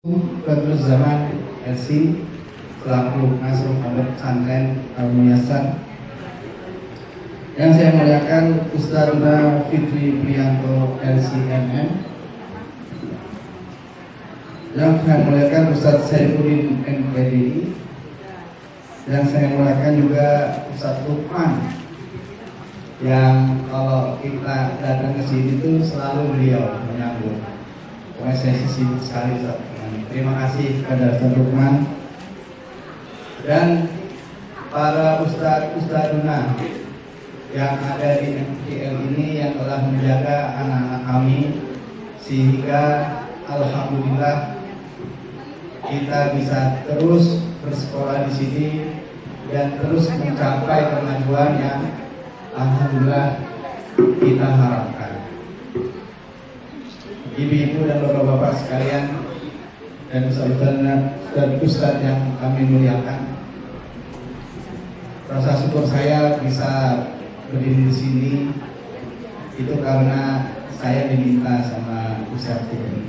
Terus zaman LC selaku pengasuh pondok pesantren Al-Muyassar yang saya muliakan Ustazah Fitri Priyanto LCMM, yang saya muliakan Ustaz Saifuddin MPDI, dan saya muliakan juga Ustaz Lukman yang kalau kita datang ke sini itu selalu beliau menyambut. Pokoknya saya sibuk sekali Ustaz. Terima kasih kepada Ustaz Lukman dan para ustadz-ustadzuna yang ada di MTL ini yang telah menjaga anak-anak kami sehingga alhamdulillah kita bisa terus bersekolah di sini dan terus mencapai kemajuan yang alhamdulillah kita harapkan. Ibu-ibu dan bapak-bapak sekalian dan ustaz yang kami muliakan, rasa syukur saya bisa berdiri di sini itu karena saya diminta sama Ustaz Fitri.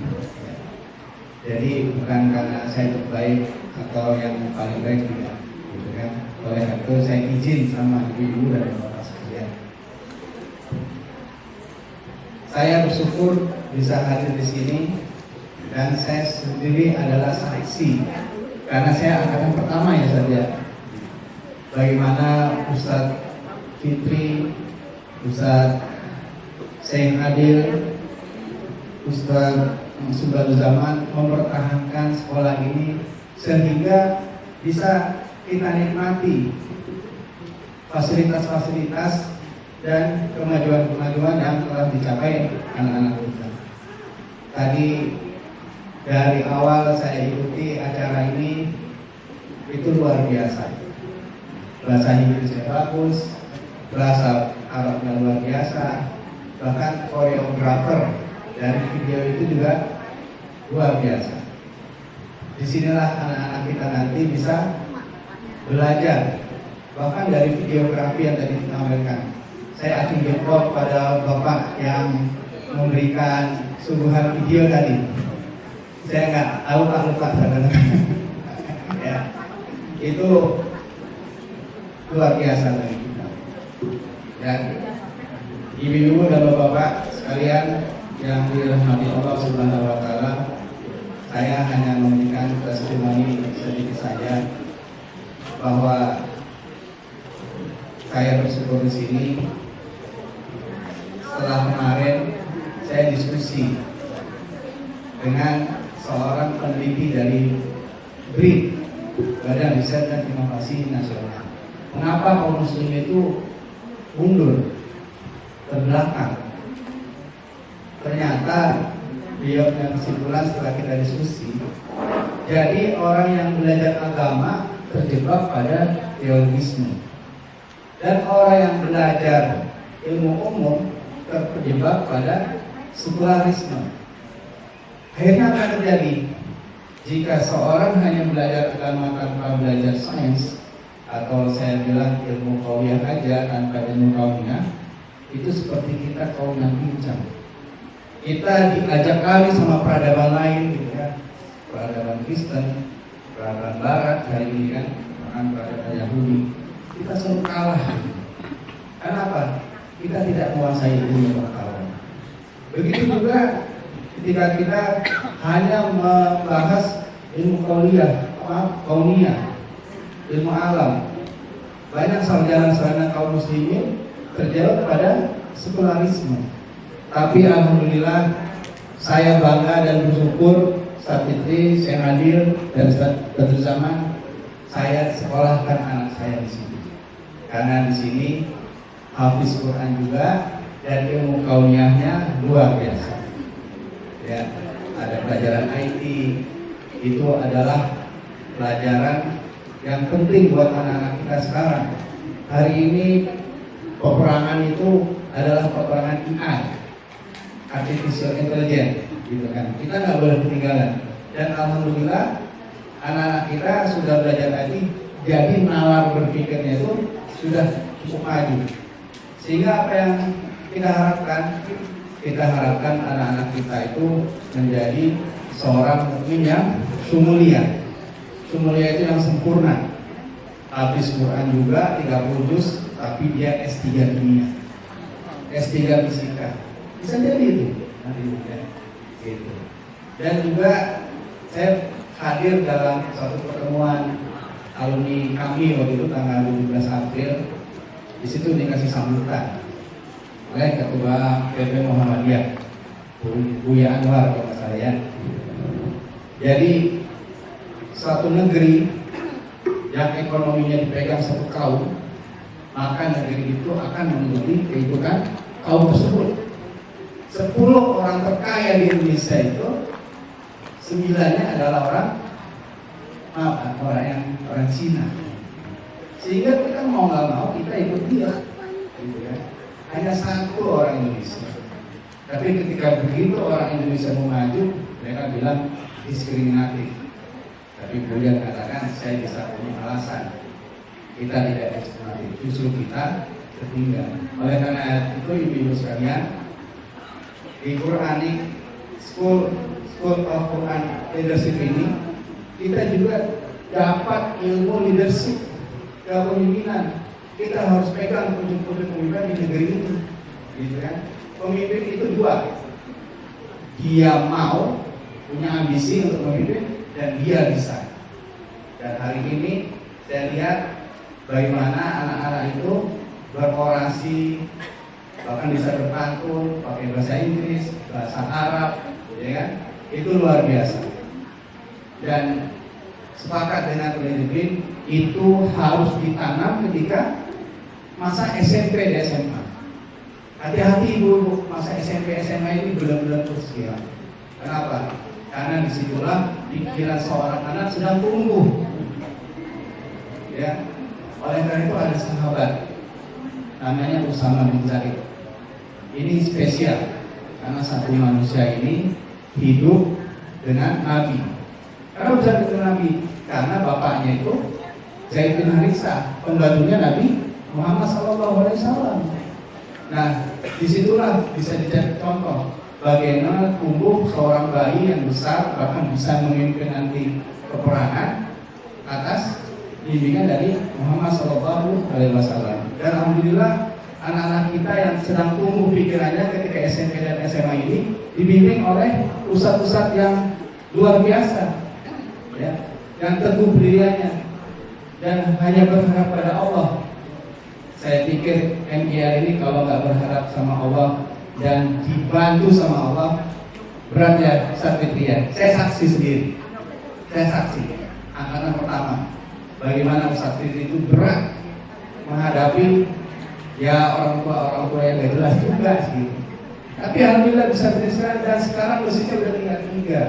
Jadi bukan karena saya terbaik atau yang paling baik, tidak, gitu kan. Oleh karena itu saya izin sama ibu dan bapak sekalian. Saya bersyukur bisa hadir di sini. Dan saya sendiri adalah saksi karena saya angkatan pertama ya saja. Bagaimana Ustaz Fitri, Ustaz Syekh Adil, Ustaz Subhanuzaman mempertahankan sekolah ini sehingga bisa kita nikmati fasilitas-fasilitas dan kemajuan-kemajuan yang telah dicapai anak-anak kita. Tadi dari awal saya ikuti acara ini itu luar biasa. Bahasa Inggrisnya bagus, bahasa Arabnya luar biasa, bahkan koreografer dari video itu juga luar biasa. Disinilah anak-anak kita nanti bisa belajar, bahkan dari videografi yang tadi ditampilkan. Saya acung jempol pada bapak yang memberikan suguhan video tadi. Saya nggak tahu Pak, lupa ya, itu luar biasa bagi kita. Dan ibu-ibu dan bapak-bapak sekalian yang dirahmati Allah Subhanahu Wa Taala, saya hanya memberikan testimoni sedikit saja bahwa saya bersyukur di sini. Setelah kemarin saya diskusi dengan seorang peneliti dari BRIN, Badan Riset dan Inovasi Nasional. Mengapa kaum muslim itu mundur, terbelakang? Ternyata beliau dengan kesimpulan setelah kita diskusi, jadi orang yang belajar agama terjebak pada teologisme, dan orang yang belajar ilmu umum terjebak pada sekularisme. Akhirnya apa terjadi? Jika seorang hanya belajar agama tanpa belajar sains, atau saya bilang ilmu kauniyah aja tanpa ilmu kauniyah, itu seperti kita kaum yang pincang. Kita diajak kali sama peradaban lain, gitu kan? Peradaban Kristen, peradaban Barat hari ini kan, bahkan peradaban Yahudi. Kita selalu kalah. Kenapa? Kita tidak menguasai ilmu pengetahuan. Begitu juga ketika kita hanya membahas ilmu kauniyah, ilmu alam, banyak sarjana-sarjana kaum muslimin terjebak pada sekularisme. Tapi alhamdulillah saya bangga dan bersyukur Ustaz Fitri, Syekh Adil dan Ustaz Badruzaman, saya sekolahkan anak saya di sini. Karena di sini hafiz Quran juga dan ilmu kauniyahnya luar biasa. Ya, ada pelajaran IT, itu adalah pelajaran yang penting buat anak-anak kita sekarang. Hari ini peperangan itu adalah peperangan AI, artificial intelligence, gitu kan. Kita nggak boleh ketinggalan. Dan alhamdulillah anak-anak kita sudah belajar IT, jadi nalar berpikirnya itu sudah cukup maju. Sehingga apa yang kita harapkan anak-anak kita itu menjadi seorang mukmin yang sumulia. Sumulia itu yang sempurna. Habis Quran juga 30 juz, tapi dia S3 dunia, S3 fisika. Bisa jadi itu nanti ya. Gitu. Dan juga saya hadir dalam satu pertemuan alumni kami waktu itu tanggal 17 April. Di situ dikasih sambutan oleh Ketua PP Muhammadiyah, Buya Anwar kalau saya. Jadi suatu negeri yang ekonominya dipegang satu kaum, maka negeri itu akan mengikuti kehidupan kaum tersebut. 10 orang terkaya di Indonesia itu 9-nya adalah orang Cina. Sehingga kita mau nggak mau kita ikut dia, gitu ya. Hanya 1 orang Indonesia. Tapi ketika begitu orang Indonesia mau maju, mereka bilang diskriminatif. Tapi beliau katakan saya bisa punya alasan. Kita tidak diskriminatif, justru kita tertinggal. Oleh karena itu ibu-ibu sekalian, di Quranic School of Quran Leadership ini kita juga dapat ilmu leadership, kepemimpinan. Kita harus pegang pucuk-pucuk pemimpin di negeri ini, gitu kan? Pemimpin itu 2, dia mau punya ambisi untuk memimpin dan dia bisa. Dan hari ini saya lihat bagaimana anak-anak itu berorasi, bahkan bisa berpantun, pakai bahasa Inggris, bahasa Arab, ya kan? Itu luar biasa. Dan sepakat dengan Pemimpin itu harus ditanam ketika masa SMP dan SMA. Hati-hati ibu, masa SMP SMA ini benar-benar krusial. Kenapa? Karena disitulah pikiran seorang anak sedang tumbuh. Ya, oleh karena itu ada sahabat namanya Usama bin Zaid. Ini spesial karena satu manusia ini hidup dengan Nabi. Karena bisa dengan Nabi, karena bapaknya itu Zaid bin Haritsah, pembantunya Nabi Muhammad SAW. Nah, disitulah bisa dijadi contoh bagaimana tumbuh seorang bayi yang besar, bahkan bisa memimpin nanti peperangan atas bimbingan dari Muhammad SAW. Dan alhamdulillah anak-anak kita yang sedang tumbuh pikirannya ketika SMP dan SMA ini dibimbing oleh ustadz-ustadz yang luar biasa, ya, yang teguh pendiriannya dan hanya berharap pada Allah. Saya pikir MGR ini kalau nggak berharap sama Allah dan dibantu sama Allah, berat ya Ustaz Fitri ya. Saya saksi sendiri, saya saksi angkatan pertama bagaimana Ustaz Fitri itu berat menghadapi ya orang tua yang gak jelas juga sih. Tapi alhamdulillah bisa beristirahat dan sekarang usianya udah tinggal 3.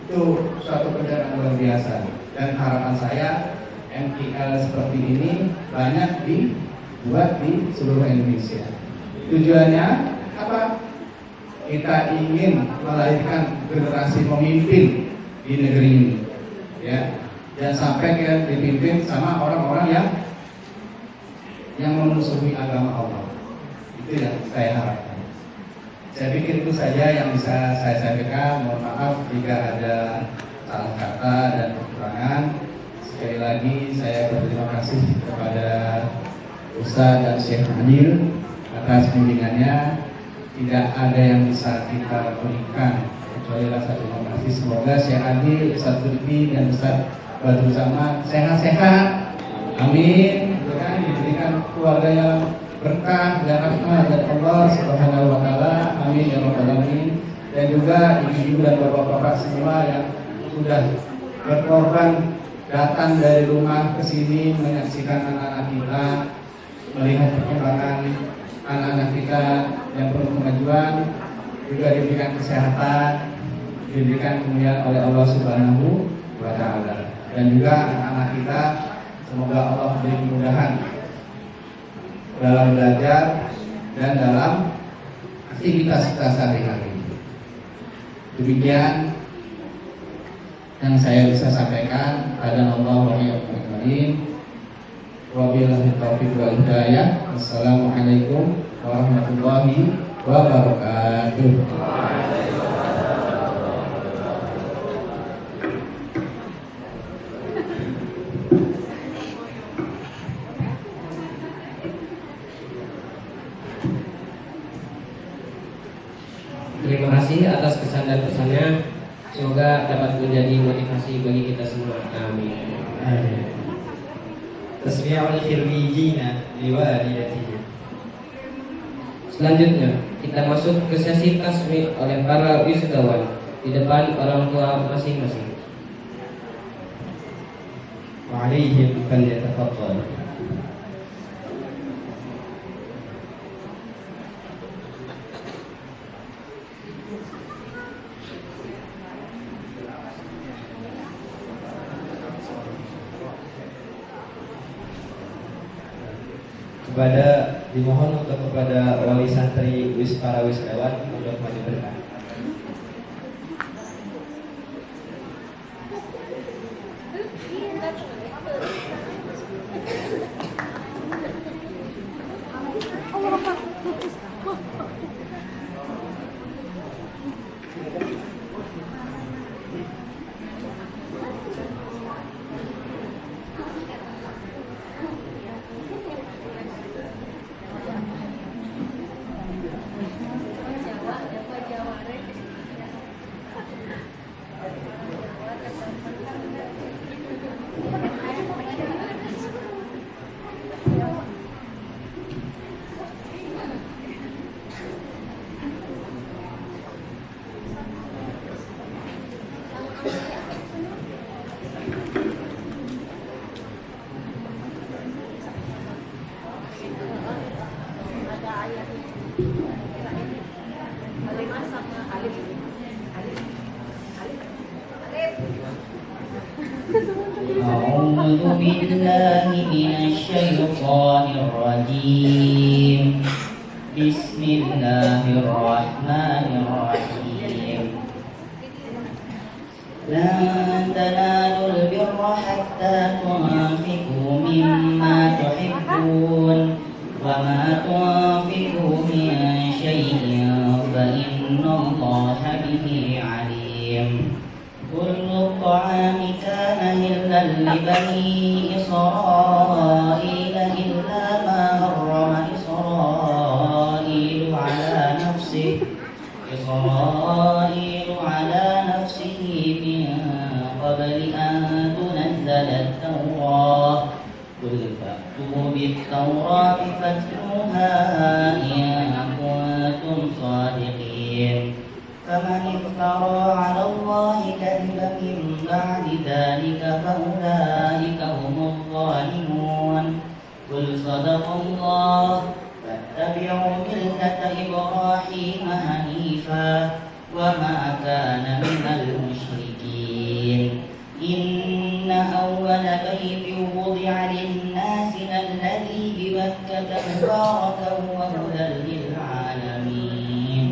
Itu suatu pencapaian luar biasa. Dan harapan saya MTL seperti ini banyak dibuat di seluruh Indonesia. Tujuannya apa? Kita ingin melahirkan generasi pemimpin di negeri ini, ya. Dan sampai kita dipimpin sama orang-orang yang memusuhi agama Allah. Itu yang saya harapkan. Saya pikir itu saja yang bisa saya sampaikan. Mohon maaf jika ada salah kata dan kekurangan. Sekali lagi saya berterima kasih kepada Ustaz dan Syekh Adil atas bimbingannya. Tidak ada yang bisa kita berikan kecuali rasa terima kasih. Semoga Syekh Adil, Ustaz Turki dan Ustaz Badrul Zaman sehat-sehat. Amin. Diberikan keluarga yang berkah dan rahmat dari Allah Subhanahu wa taala. Amin ya rabbal alamin. Dan juga ibu-ibu dan bapak-bapak semua yang sudah berkorban datang dari rumah ke sini menyaksikan anak-anak kita, melihat perkembangan anak-anak kita yang perlu kemajuan, juga diberikan kesehatan, diberikan kemuliaan oleh Allah Subhanahu wa taala. Dan juga anak-anak kita semoga Allah beri kemudahan dalam belajar dan dalam aktivitas kita sehari-hari. Demikian yang saya bisa sampaikan. Ada Allah wa yaqin. Wabillahi taufiq wal hidayah. Wassalamualaikum warahmatullahi wabarakatuh. menjadi motivasi bagi kita semua. Amin. Tasmi'ul khirwijina liwalidatihi. Selanjutnya kita masuk ke sesi tasmi' oleh para wisudawan di depan orang tua masing-masing. Wa 'alaihim falyatafaddal. Dimohon untuk kepada wali santri para wisudawan untuk maju ke depan. أعوذ بالله من الشيطان الرجيم. بسم الله الرحمن الرحيم. لن تنالوا البر حتى تنفقوا مما تحبون وما تنفقوا من شيء فإن الله به عليم. كل الطعام كان هلا لبني إسرائيل إلا ما حرم إسرائيل على نفسه من قبل أن تنزل التوراة. قل فأتوا بالتوراة فاتلوها إن كنتم صادقين. فمن افترى على الله كذبا من بعد ذلك فأولئك هم الظالمون. قل صدق الله فاتبعوا ملة إبراهيم حنيفا وما كان من المشركين. إن أول بيت وضع للناس الذي ببكة مباركا وهدى للعالمين.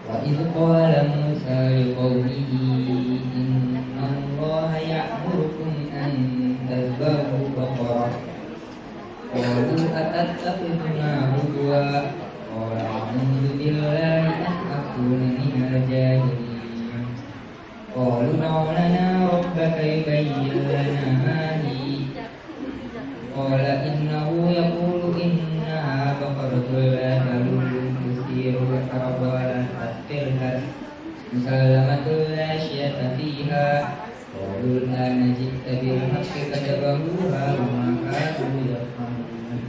وإذ قال موسى لقومه إن الله يأمركم أن تذبحوا بقرة قالوا أتتخذنا هزوا قال أعوذ بالله أن أكون من الجاهلين. قالوا ادع لنا ربك يبين لنا ما هي قال إنه يقول إنها بقرة لا تلد تثير الأرض ولا تسقي مسلمة لا شية فيها. قالوا الآن جئت بالحق فذبحوها وما كانوا يفعلون.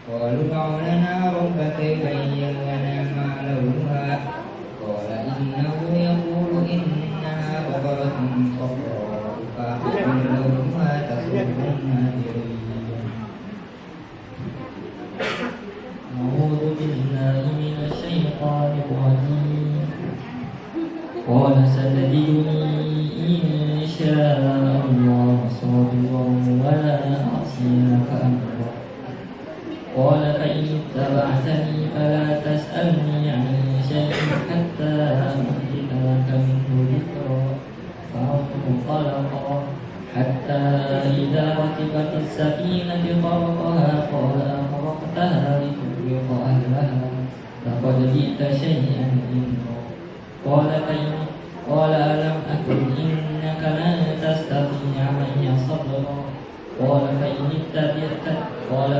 قالوا ادع لنا ربك يبين لنا ما لونها قال إنه يقول إنها بقرة صفراء فاقع لونها تسر الناظرين. أعوذ بالله من الشيطان الرجيم. قال ستجدني إن شاء الله صابرا ولا أعصي لك أمرا. قال فإن اتبعتني فلا تسألني عن شيء حتى أحدث لك منه ذكرا. فانطلقا حتى إذا ركبت السفينة خرقها قال أخرقتها لتغرق أهلها لقد جئت شيئا إمرا. قال ألم أقل إنك لن تستطيع معي صبرا. قال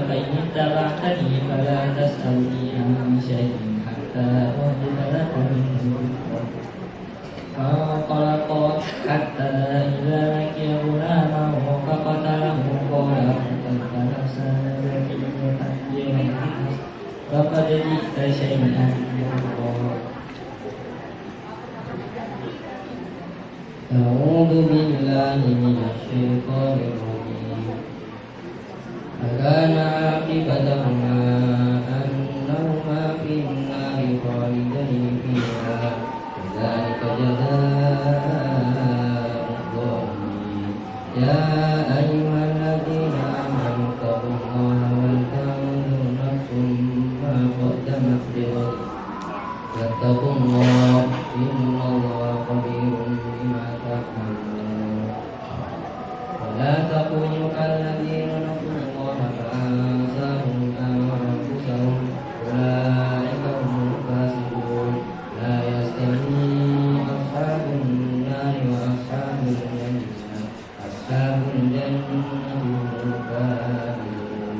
فإن اتبعتني فلا تسألني عن شيء حتى حتى أحدث لكم منه ذكرا فانطلقا حتى إذا لقي غلاما فقتله قال قتلت نفسا زكية بغير فقد جئت شيئا نكرا. أعوذ بالله من الشيطان الرجيم. فكان عاقبتهما أنهما في النار خالدين فيها وذلك جزاء الظالمين. يا أيها الذين آمنوا اتقوا الله ولتنظر نفس ما قدمت لغد واتقوا الله إن الله خبير بما تعملون. ولا تكونوا كالذين نسوا الله فأنساهم أنفسهم أولئك هم الفاسقون. لا يستوي أصحاب النار وأصحاب الجنة أصحاب الجنة هم الفائزون.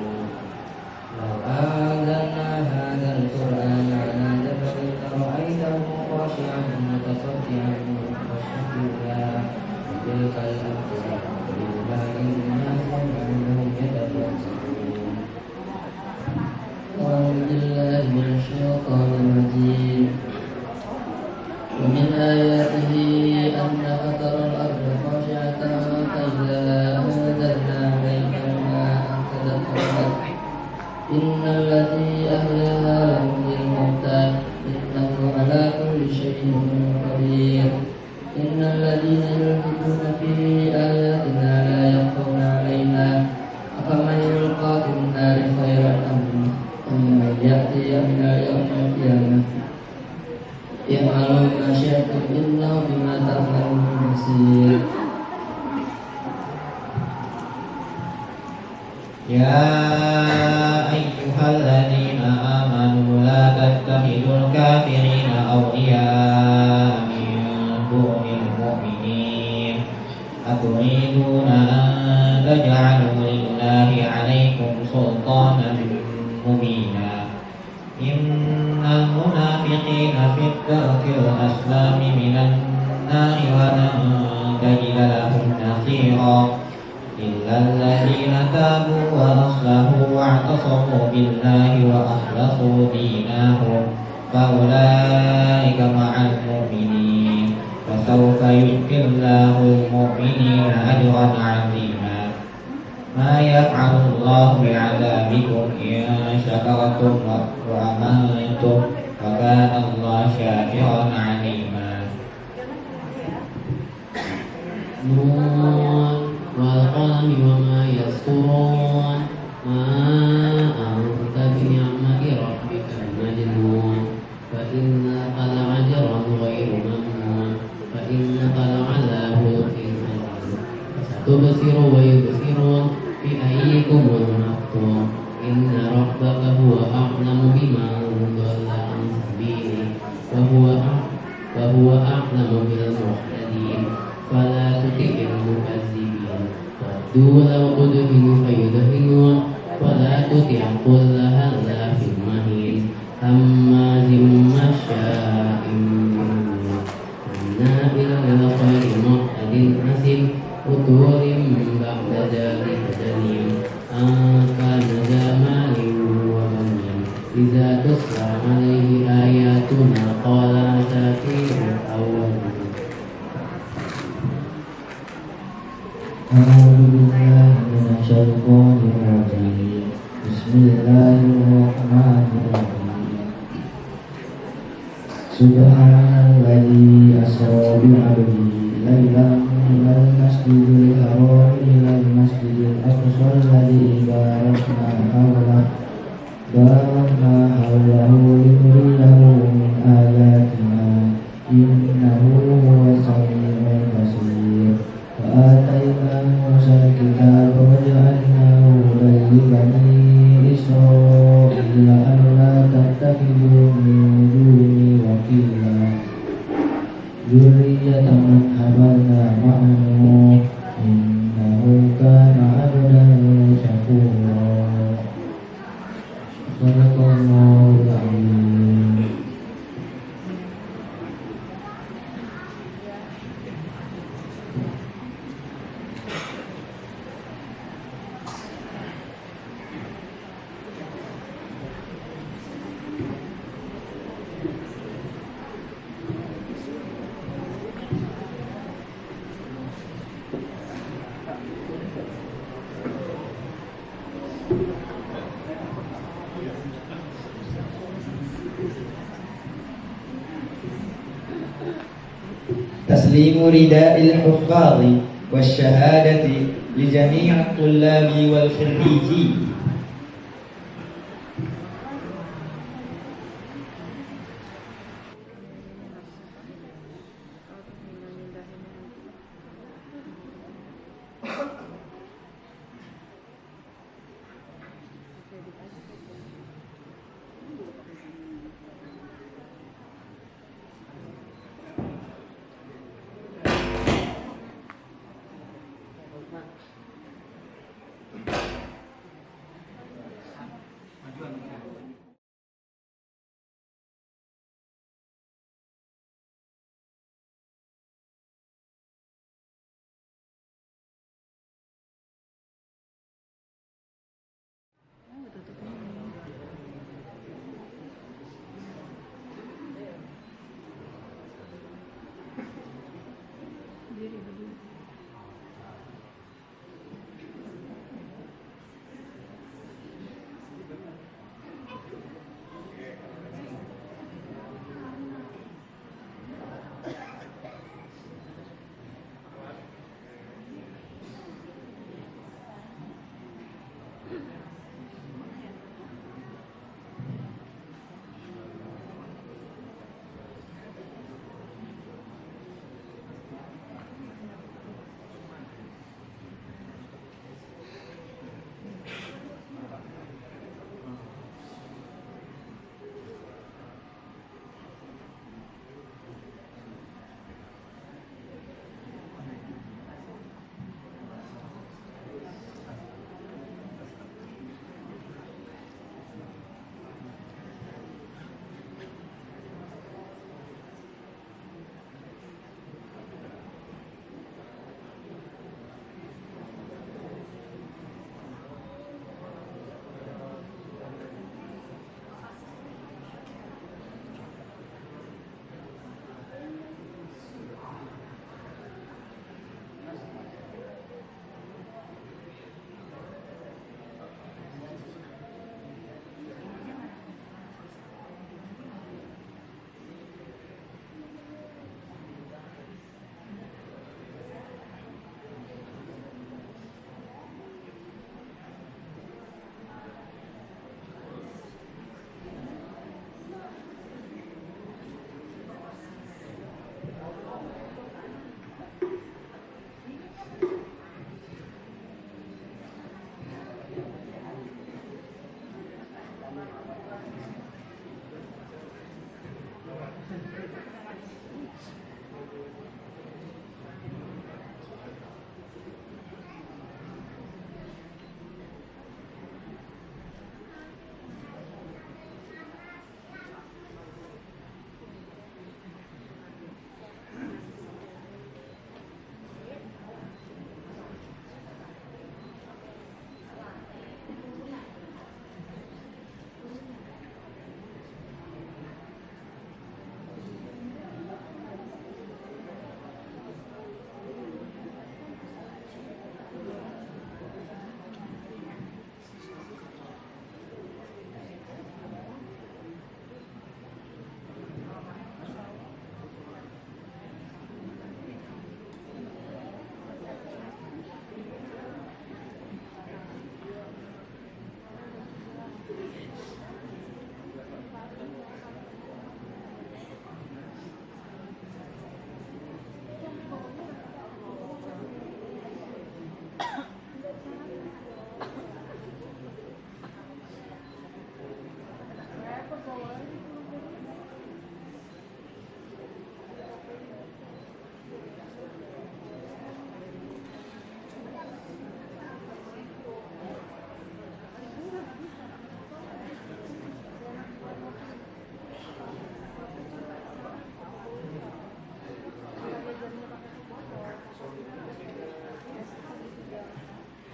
لو أنزلنا هذا القرآن على جبل لرأيته خاشعا متصدعا من خشية الله. وتلك الأمثال نضربها للناس لعلهم يتفكرون. أعوذ بالله من الشيطان الرجيم. ومن آياته أنك ترى الأرض خاشعة فإذا أنزلنا عليها الماء اهتزت. إن الذي أحياها لمحيي الموتى إنه على كل شيء قدير. إن الذين يلحدون في آياتنا لا يخفون علينا أفمن يلقى في النار خيرا أم من يأتي إلى يوم القيامة يعمل ما شئتم إنه بما تعملون بصير. يا أيها الذين آمنوا لا تتخذوا الكافرين أولياء من دون المؤمنين أتريدون أن تجعلوا لله عليكم سلطانا مبينا. إن المنافقين في الدرك الأسفل من النار ولن تجد لهم نصيرا إلا الذين تابوا وأصلحوا واعتصموا بالله وأخلصوا دينهم فأولئك مع المؤمنين فسوف يؤتي الله المؤمنين أجرا عظيما. ما يفعل الله بعذابكم إن شكرتم وآمنتم وكان الله شاكرا عليما. والقلم وما يسطرون ما أنت بنعمة ربك بمجنون فإنك لعجرا غير ممنون فإنك لعلى خلق عظيم ستبصر ويبصرون بأيكم المفتون إن ربك هو أعلم بمن ضل عن سبيله وهو أعلم بالمهتدين فلا تطع المكذبين ودوا لو تدهنوا فيدهنون ولا تطع كل هلاف مهين هماز مشاء مناع للخير معتد أثم عتل بعد ذلك زنيم أن كان ذا مال وبنين إذا تتلى عليه آياتنا قال أساطير الأولين. أعوذ بالله من الشيطان الرجيم. بسم الله الرحمن الرحيم. سبحان الذي أسرى بعبده ليلا من المسجد الحرام إلى المسجد الأقصى الذي باركنا حوله لنريه من آياتنا إنه هو السميع البصير. وآتينا موسى الكتاب وجعلناه هدى لبني إسرائيل ألا تتخذوا من دوني وكيلا ذرية من حملنا مع نوح إنه كان عبدا شكورا. صدق الله العظيم. تسليم رداء الحفاظ والشهادة لجميع الطلاب والخريجين.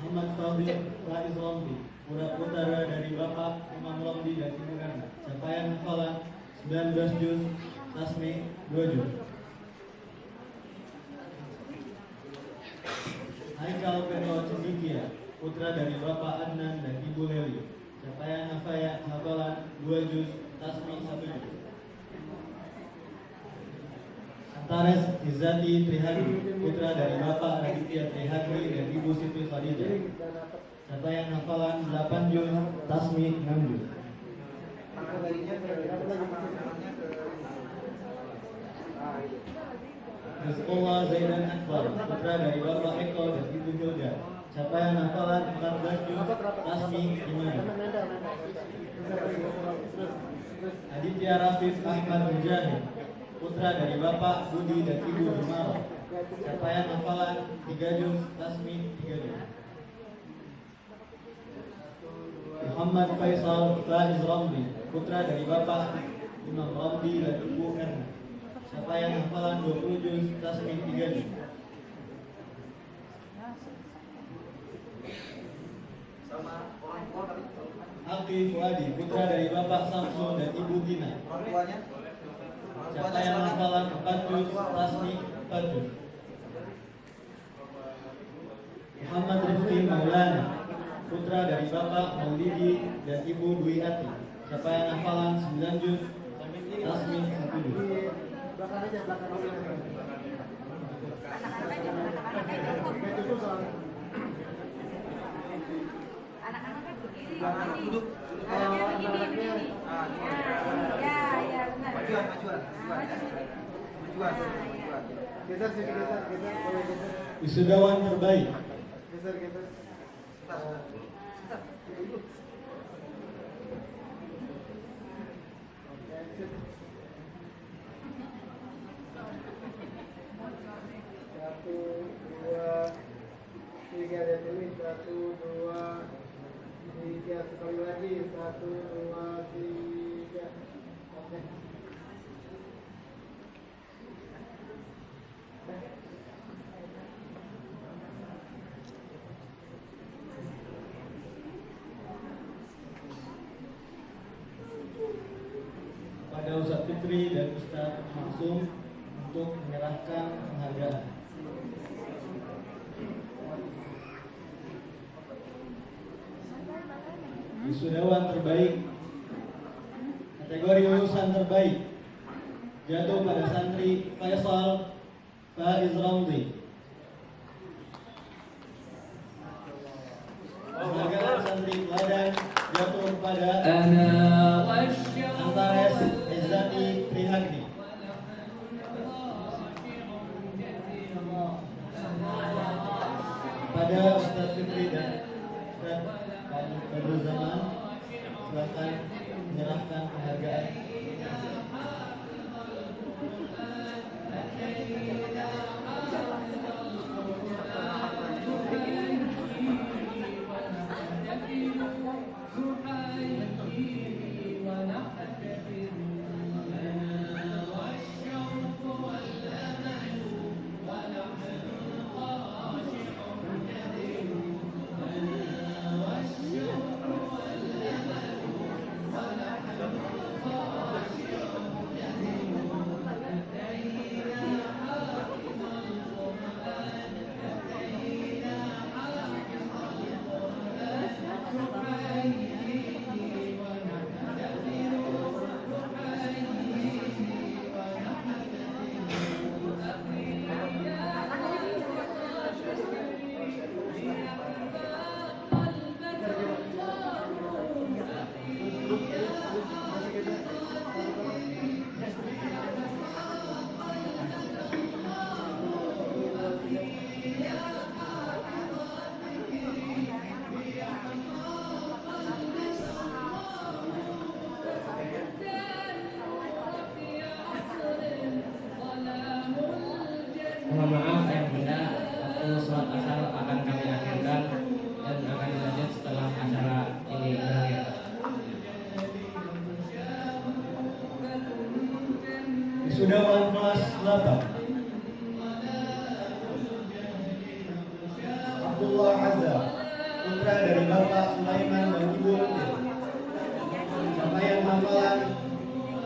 Muhammad Fadil Rais Romli, putra dari Bapak Imam Romli dan Ibu Karna. Capaian hafalan 19 juz, tasmi 2 juz. Haikal Pedro Cendikia, putra dari Bapak Adnan dan Ibu Leli. Capaian hafalan 2 juz, tasmi 1 juz. Antares Izzati Trihadi, putra dari Bapak Raditya Trihadi dan Ibu Siti Khadijah. Capaian hafalan 8 juz, tasmi 6 juz. Rizqullah Zaidan Akbar, putra dari Bapak Eko dan Ibu Hilda. Capaian hafalan 14 juz, tasmi 5 juz. Aditya Rafif Ahmad Mujahid, putra dari Bapak Budi dan Ibu Jumala. Capaian hafalan 3 juz, tasmi 3 juz. Muhammad Faisal Faiz Ramli, putra dari Bapak Imam Ramli dan Ibu Erna. Capaian hafalan 20 juz, tasmi 3 juz. Alki Fuadi, putra dari Bapak Samsul dan Ibu Gina. Capaian hafalan 4 juz, tasmi 4 juz. Muhammad Rifki Maulana, putra dari Bapak Maulidi dan Ibu Dwi Ati. Capaian hafalan 9 juz, tasmi 1 juz. Anak-anaknya begini, duduk. Anaknya begini. Ya, benar. Majuan. Geser. Wisudawan terbaik. Geser. Satu, dua, tiga, dan ini 1, 2, 3, sekali lagi 1, 2, 3. Oke. Pada Ustaz Fitri dan Ustaz Maksum untuk menyerahkan penghargaan. Wisudawan terbaik kategori lulusan terbaik jatuh pada santri Faisal Faiz Ramli. Penghargaan santri teladan jatuh pada Antares Izzati Trihadi. Pada Ustaz Fitri dan Ustaz Badrul Zaman, silakan menyerahkan penghargaan. Mohon maaf yang bunda, waktu sholat asar akan kami akhirkan dan akan dilanjut setelah acara ini berakhir. Wisudawan kelas 8 Abdullah Azza, putra dari Bapak Sulaiman dan Ibu Rutin. Capaian hafalan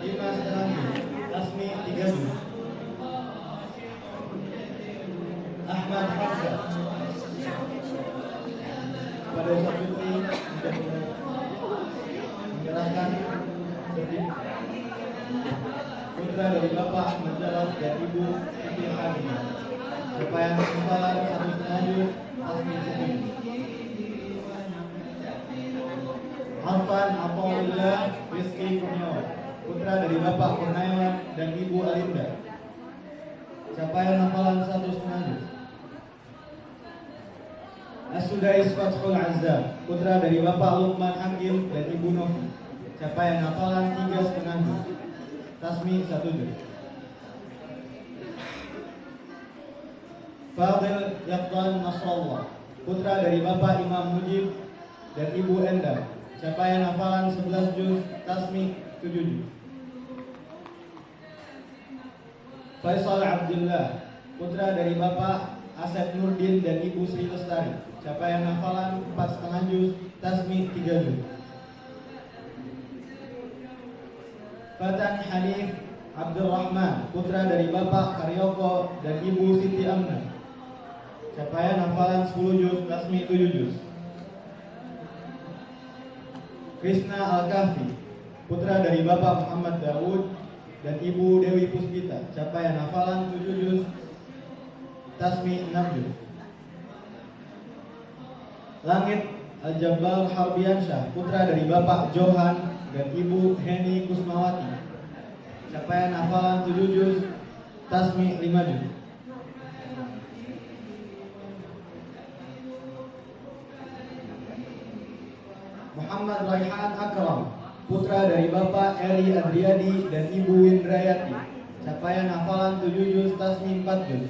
5,5 juz, tasmi 3 juz. Ahmad Hafsa, pada Ustaz Fitri sudah menyerahkan sertifikat. Putra dari Bapak Bapak Ahmad Jalal dan Ibu Siti Khadijah. Capaian hafalan 1,5 juz tasmi 1. Alfan Athaulillah Rizky Kurniawan, putra dari Bapak Kurniawan dan Ibu Alinda. Capaian hafalan 1,5 juz. As-Sudais Fathul Azza, putra dari Bapak Lukman Hakim dan Ibu Novi. Capaian hafalan 3,5 juz. Tasmi 1 juz. Fadil Yaqdan Nasrallah, putra dari Bapak Imam Mujib dan Ibu Endang. Capaian hafalan 11 juz. Tasmi 7 juz. Faisal Abdullah, putra dari Bapak Asep Nurdin dan Ibu Sri Lestari. Capaian hafalan 4,5 juz. Tasmi 3 juz. Fatan Hanif Abdurrahman, putra dari Bapak Karyoko dan Ibu Siti Amna. Capaian hafalan 10 juz. Tasmi 7 juz. Krishna Al-Kahfi, putra dari Bapak Muhammad Daud dan Ibu Dewi Puspita. Capaian hafalan 7 juz. Tasmi 6 juz. Langit Al-Jabbal Harbiansyah, putra dari Bapak Johan dan Ibu Heni Kusmawati. Capaian hafalan 7 juz. Tasmi 5 juz. Muhammad Raihan Akram, putra dari Bapak Eri Adriadi dan Ibu Windrayati. Capaian hafalan 7 juz. Tasmi 4 juz.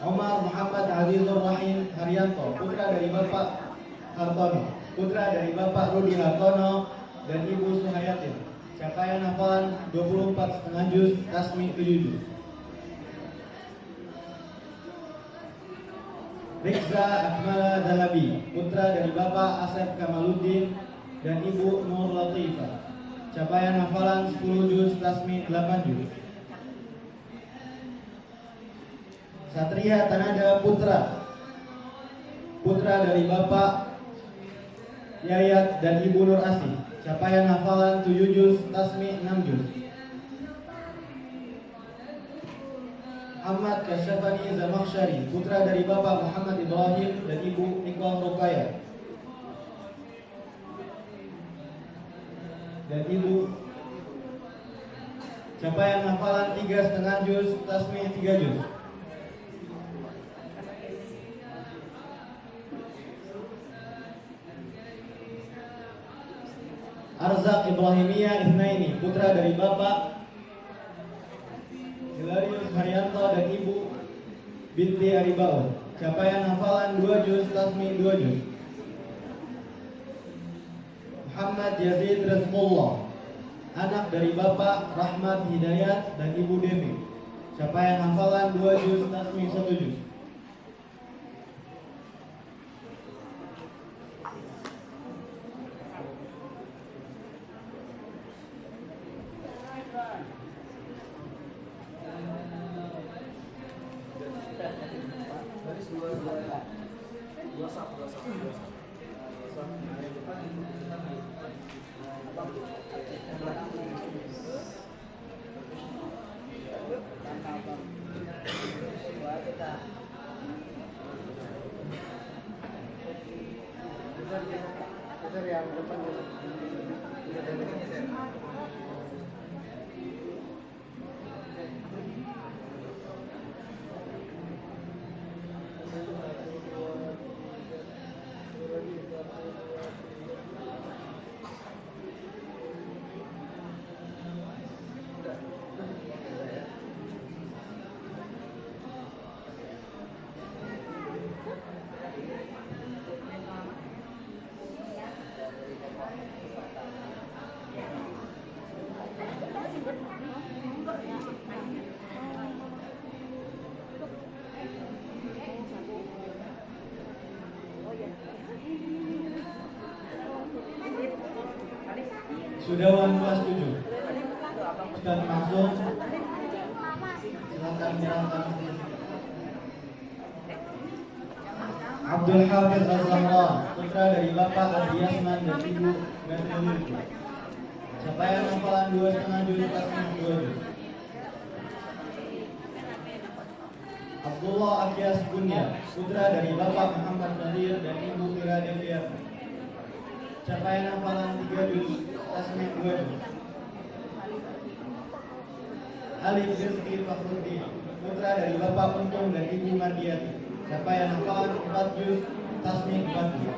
Omar Muhammad Azizur Rahim Haryanto, putra dari Bapak Hartono, putra dari Bapak Rudi Hartono dan Ibu Suhayatin. Capaian hafalan 24,5 juz. Tasmi 7 juz. Rikza Akmala Zahabi, putra dari Bapak Asep Kamaluddin dan Ibu Nur Latifah. Capaian hafalan 10 juz. Tasmi 8 juz. Satria Tanada Putra, putra dari Bapak Yayat dan Ibu Nur Asih. Capaian hafalan 7 juz. Tasmi 6 juz. Ahmad Kasyafani Zamakhsyari, putra dari Bapak Muhammad Ibrahim dan Ibu Nikoh Rukaya dan Ibu. Capaian hafalan 3,5 juz. Tasmi 3 juz. Arzak Ibrahimiyah Isnaini, putra dari Bapak Hilarius Haryanto dan Ibu binti Aribaun. Capaian hafalan 2 juz. Tasmi 2 juz. Muhammad Yazid Rizqullah, anak dari Bapak Rahmat Hidayat dan Ibu Devi. Capaian hafalan 2 juz. Tasmi 1 juz. Yang depan Sudawan kelas 7. Ustaz Maksum, silakan menyerahkan. Abdul Hafiz Az-Zahra, putra dari Bapak Adi Yasman dan Ibu Gatril. Capaian hafalan 2,5 juz tasbih 2 juz. Abdullah Akyas Bunya, putra dari Bapak Muhammad Nadir dan Ibu Ira Deviati. Capaian hafalan 3 juz tasbih 2 juz. Alif Rizki Fakhruddin, putra dari Bapak Untung dan Ibu Mardiati. Capaian hafalan 4 juz tasbih 4 juz.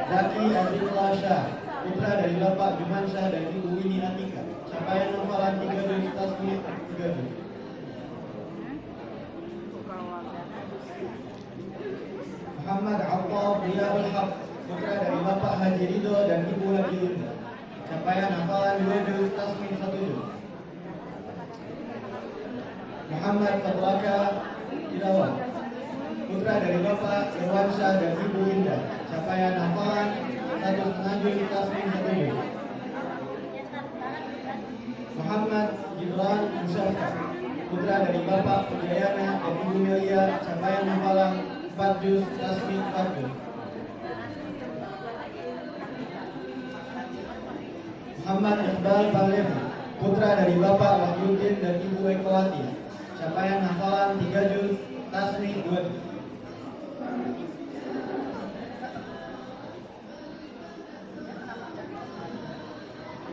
Zaki Azizullah Syah, putra dari Bapak Jumansyah dan Ibu Wini Atika. Capaian hafalan 3 juz tasbih 3 juz. Muhammad Abdullah Riyadul Haq, putra dari Bapak Haji Ridho dan Ibu Haji Linda. Capaian hafalan 2 juz tasbih 1 juz. Muhammad Fadlaka Tilawah, putra dari Bapak Irwansyah dan Ibu Indah. Capaian hafalan 1,5 juz tasbih 1 juz. Muhammad Gibran Musyafar, putra dari Bapak Pujayana dan Ibu Melia. Capaian hafalan 4 juz tasbih 4 juz. Muhammad Iqbal Palevi, putra dari Bapak Wahyudin dan Ibu Ekowati. Capaian hafalan 3 juz tasbih 2 juz.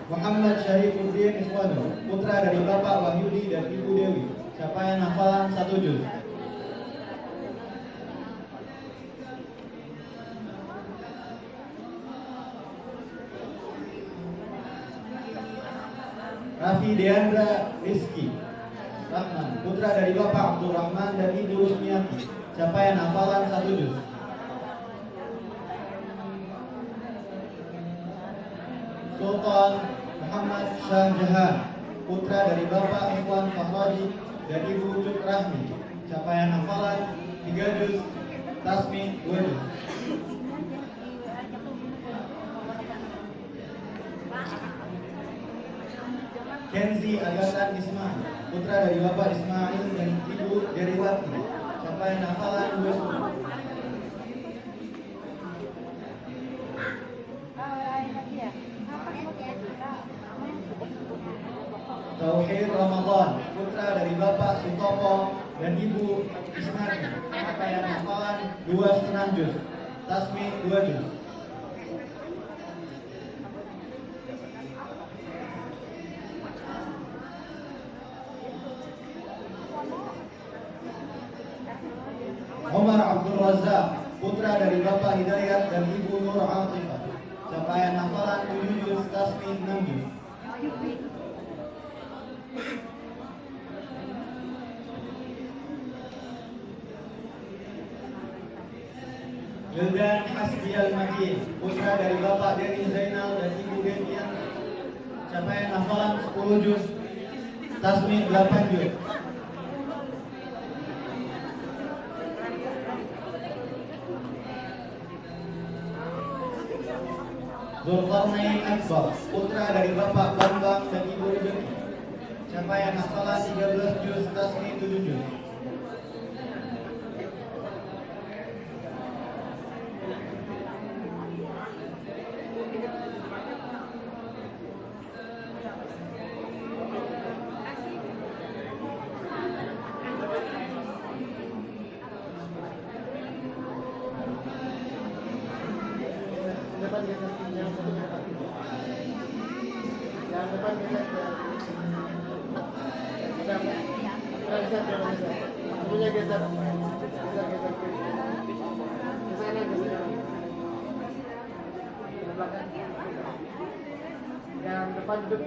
Muhammad Syarifuddin Ikhwanu, putra dari Bapak Wahyudi dan Ibu Dewi. Capaian hafalan 1 juz. Raffi Deandra Rizki Rahman, putra dari Bapak Abdul Rahman dan Ibu Rusmiati. Capaian hafalan 1 juz. Sultan Muhammad Shah Jahan, putra dari Bapak Ikhwan Fahradi dan Ibu Cut Rahmi. Capaian hafalan 3 juz tasbih 2 juz. Kenzi Agatan Ismail, putra dari Bapak Ismail dan Ibu Deriwati. Capaian hafalan 2 juz. Tauhid Ramadan, putra dari Bapak Sutopo dan Ibu Isnari. Capaian hafalan 2,5 juz tasbih 2 juz. Omar Abdul Razak, putra dari Bapak Hidayat dan Ibu Nur Atifah. Capaian hafalan 7 juz tasbih 6 juz. Wildan Hasbi Al-Makin, putra dari Bapak Deni Zainal dan Ibu Denian. Capaian hafalan 10 juz tasbih 8 juz. Zulkarnain Akbar, putra dari Bapak Bambang dan Ibu Rezeki. Capaian hafalan 13 juz tasbih 7 juz. Yang depan duduk.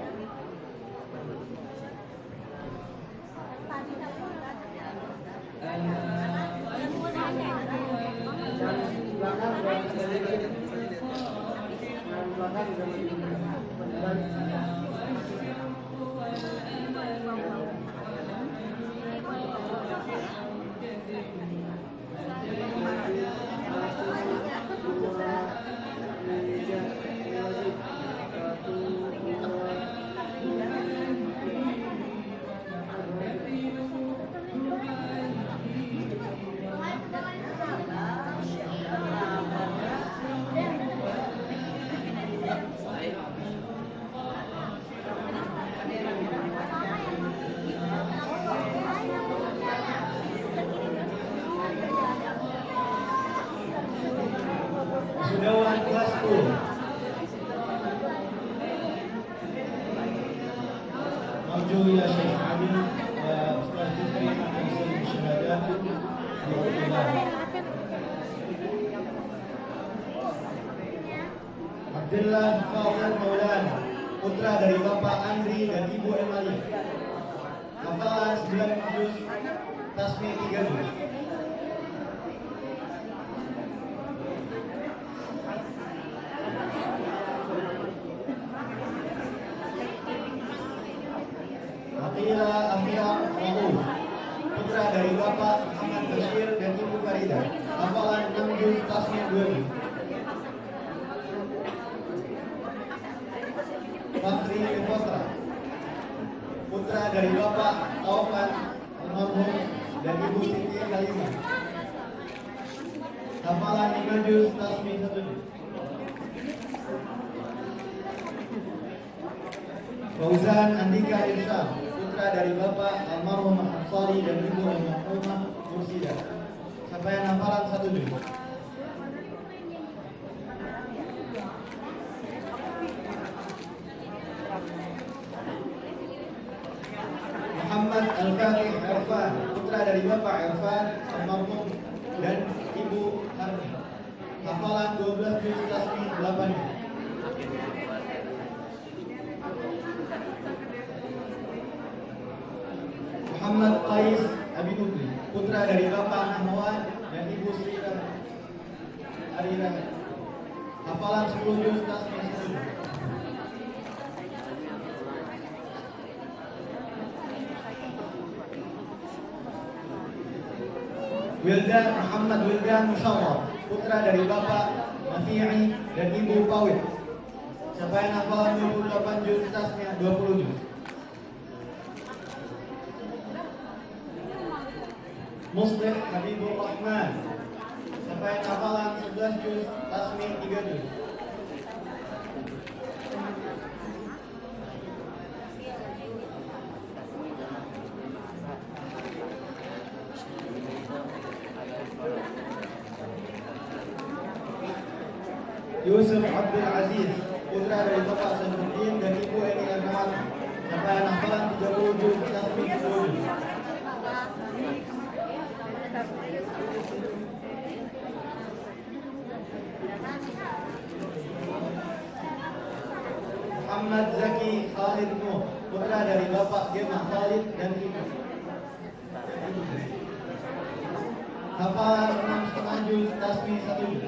نرجو إلى شيخ عادل وأستاذ فكري أن يصل الشهادات بإذن الله. Abdullah Fadil Maulana, putra dari Bapak Andri dan Ibu Emalia. Hafalan 9 juz, tasmi 3 juz. Aqila Afiam Mahmud, putra dari Bapak Muhammad Bashir dan Ibu Farida. Hafalan 6 juz, tasmi 2 juz. Fakri Putra, putra dari Bapak Taufan Almarhum dan Ibu Siti Kalimah. Hafalan 5 juz, tasmi 1 juz. Fauzan Andika Irsyad, putra dari Bapak Almarhum Ansari dan Ibu Almarhumah Mursida. Capaian hafalan 1 juz. Muhammad Al-Fatih Irfan, putra dari Bapak Irfan Almarhum dan Ibu Harni. Hafalan 12 juz, tasmi 8 juz. Muhammad Qais Abidukri, putra dari Bapak Nahwan dan Ibu Sri Arira. Hafalan 10 juz, tasmi 1 juz. Wildan Muhammad Wildan Musyawar, putra dari Bapak Nafi'i dan Ibu Pawit. Capaian hafalan 28 juz, tasmi 20 juz. Muslim Habibur Rahman, capaian hafalan 11 juz, tasmi 3 juz. Yusuf Abdul Aziz, putra dari Bapak Saifuddin dan Ibu Eni Al-Muhammad. Capaian hafalan 30 juz, tasmi 10 juz. Muhammad Zaki Khalid Nuh, putra dari Bapak Gemah Khalid dan Ibu. Hafalan 6,5 juz, tasmi 1 juz.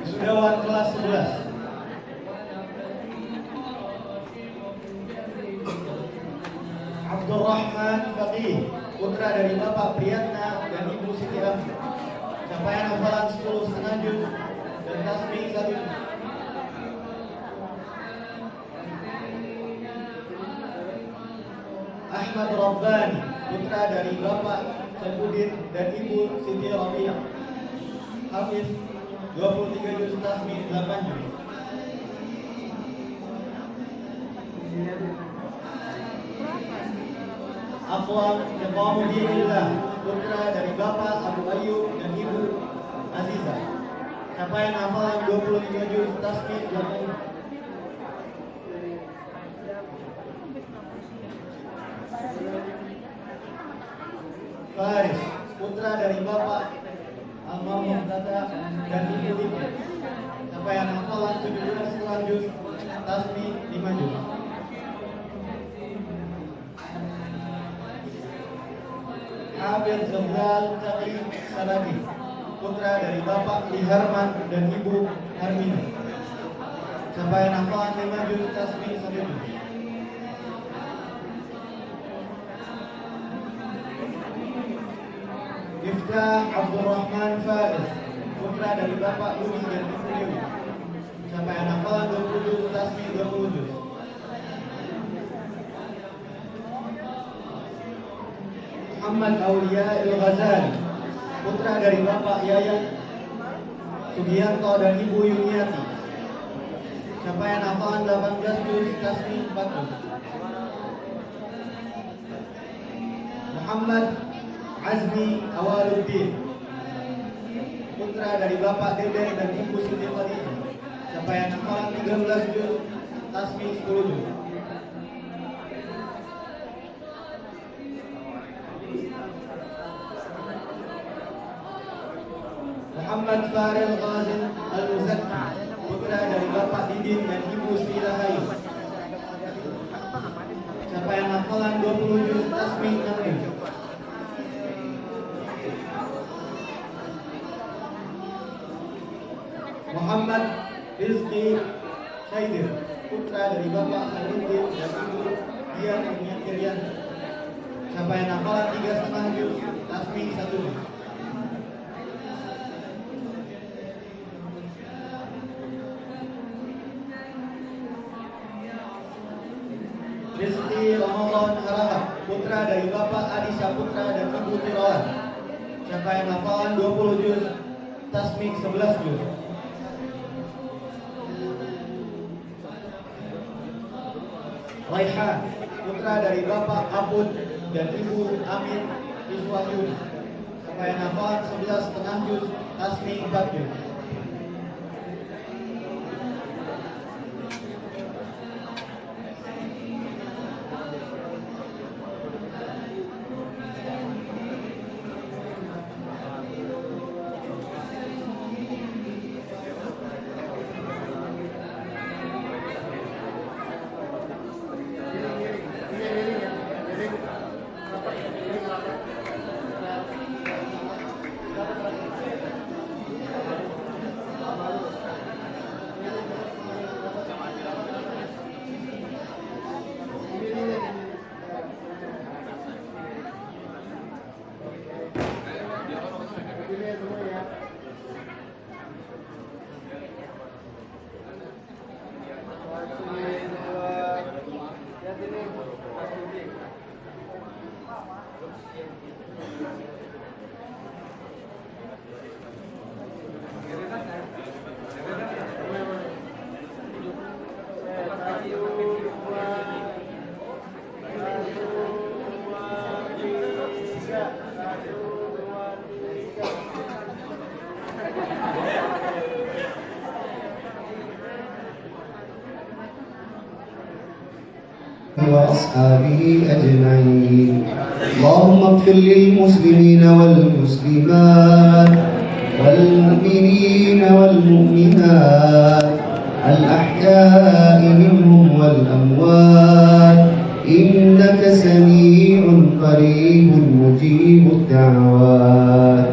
Wisudawan kelas 11. Abdul Rahman Faqih, putra dari Bapak Priyatna dan Ibu Siti Amri. Capaian hafalan 10,5 juz dan tasmi 1 juz. Ahmad Rabbani, putra dari Bapak Saifuddin dan Ibu Siti Rabi'ah. Hafiz 23 juz, tasmi 8 juz. Afwan Nizamuddinillah, putra dari Bapak Abu Ayyub dan Ibu Aziza. Capaian hafalan 23 juz, tasmi 8 juz. Faris, putra dari Bapak Almarhum Tata dan Ibu Ibu. tasmi 5 juz. Hafiz Zafral Taqi Saragi, putra dari Bapak Li Harman dan Ibu Harmina. Capaian hafalan 5 juz tasmi 1 juz. Miftah Abdurrahman Faiz, putra dari Bapak Ludi dan Ibu Dewi. Capaian hafalan 20 juz tasmi 20 juz. Muhammad Aulia Il-Ghazali, putra dari Bapak Yayat Sugiyanto dan Ibu Yuniati. Capaian hafalan 18 juz tasmi 4 juz. Muhammad Azmi Awaluddin, putra dari Bapak Dede dan Ibu Siti Khadijah. Capaian hafalan 13 juz tasmi 10 juz. Muhammad Farel Ghazin Al-Muzakki, putra dari Bapak Didin dan Ibu Sri Rahayu. Capaian hafalan 20 juz tasmi 6 juz. Muhammad Rizki Syaidir, putra dari Bapak Khalidin dan Ibu Dian Yatirian. Capaian hafalan 3,5 juz tasmi 1 juz. Rizki Ramadan Harahap, putra dari Bapak Adi Saputra dan Ibu Tirawan. Capaian hafalan 20 juz tasmi 11 juz. Raihan, putra dari Bapak Abud dan Ibu Amin Iswahyuni. Capaian hafalan 11,5 juz tasmi 4 juz. وأصحابه أجمعين. اللهم اغفر للمسلمين والمسلمات والمؤمنين والمؤمنات الأحياء منهم والأموات إنك سميع قريب مجيب الدعوات.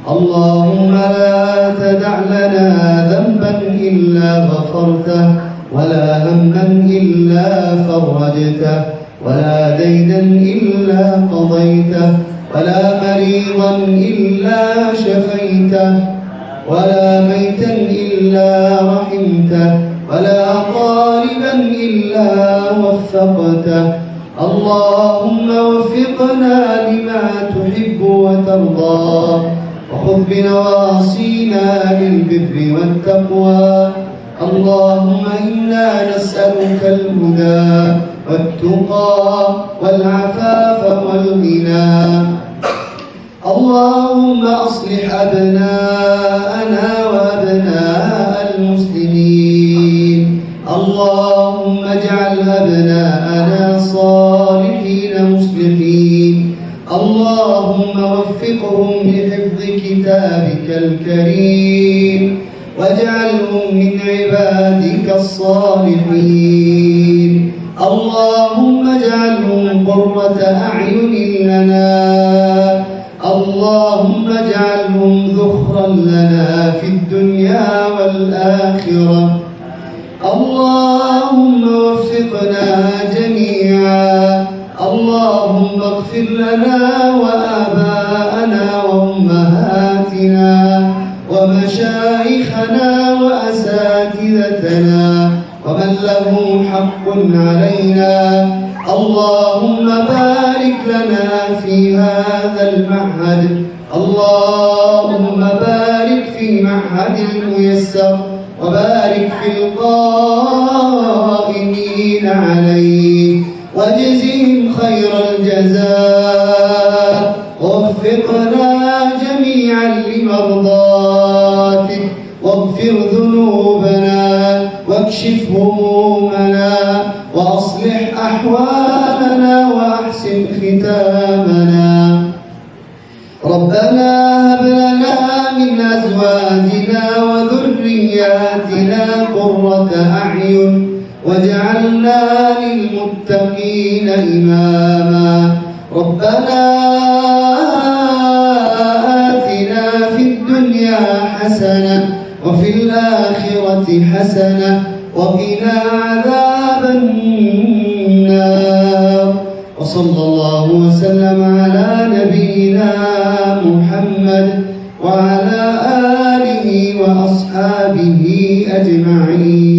اللهم لا تدع لنا ذنبا إلا غفرته ولا هما إلا فرجته ولا دينا إلا قضيته ولا مريضا إلا شفيته ولا ميتا إلا رحمته ولا طالبا إلا وفقته. اللهم وفقنا لما تحب وترضى وخذ بنواصينا للبر والتقوى. اللهم إنا نسألك الهدى والتقى والعفاف والغنى. اللهم أصلح أبناءنا وأبناء المسلمين. اللهم اجعل أبناءنا صالحين مصلحين. اللهم وفقهم لحفظ كتابك الكريم واجعلهم من عبادك الصالحين. اللهم اجعلهم قرة أعين لنا، اللهم اجعلهم ذخرا لنا في الدنيا والآخرة. اللهم وفقنا جميعا، اللهم اغفر لنا وآباءنا وأمهاتنا ومشايخنا وأساتذتنا ومن له حق علينا. اللهم بارك لنا في هذا المعهد، اللهم بارك في معهد الميسر، وبارك في القائمين عليه، واجزهم خير الجزاء، ووفقنا جميعا لمرضاتك، واغفر ذنوبنا، واكشف همومنا، وأصلح أحوالنا، وأحسن ختامنا. ربنا هب لنا من أزواجنا وذرياتنا قرة أعين واجعلنا للمتقين إماما. ربنا آتنا في الدنيا حسنة وفي الآخرة حسنة وقنا عذاب النار. وصلى الله وسلم على نبينا محمد وعلى آله وأصحابه أجمعين.